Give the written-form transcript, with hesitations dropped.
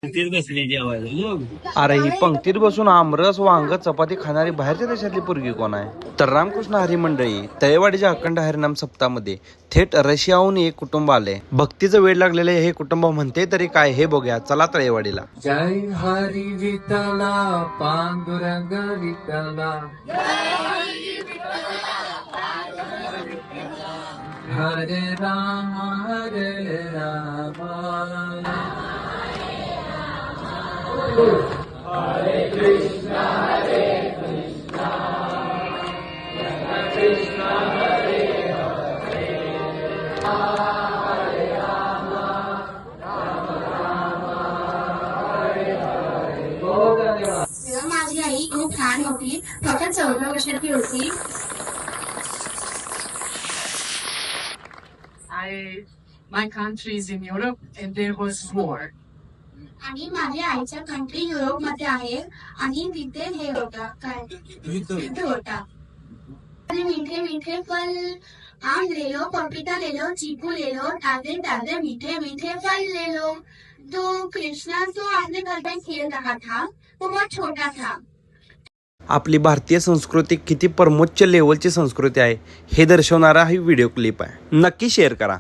तेच बसली जेवायला. अरे ही पंक्तीत बसून आमरस वांग चपाती खाणारी बाहेरच्या देशातली पोरगी कोण आहे? तर रामकृष्ण हरी मंडळी तळेवाडीच्या अखंड हरिनाम सप्ताहामध्ये थेट रशियाहून एक कुटुंब आले. भक्तीचं वेळ लागलेले हे कुटुंब म्हणते तरी काय हे बघूया, चला तळेवाडीला. जय हरी विठला पांडुरंग विठला हरे राम माझी आई खूप छान होती. फक्त 14 वर्षाची होती. My country is in Europe and there was war. आणि माझ्या आईच्या कंट्री युरोप मध्ये आहे आणि तिथे हे होता काय युद्ध होता. अरे मीठे मीठे फल आम ले लो, पपीता ले लो, चीकू ले लो, ताजे ताजे मीठे मीठे फल ले लो. तो कृष्णा जो अपने घर पे खेल रहा था वो बहुत छोटा था. आपली भारतीय संस्कृती किती परमोच्च लेवलची संस्कृती आहे हे दर्शवणारा ही व्हिडिओ क्लिप आहे. नक्की शेअर करा.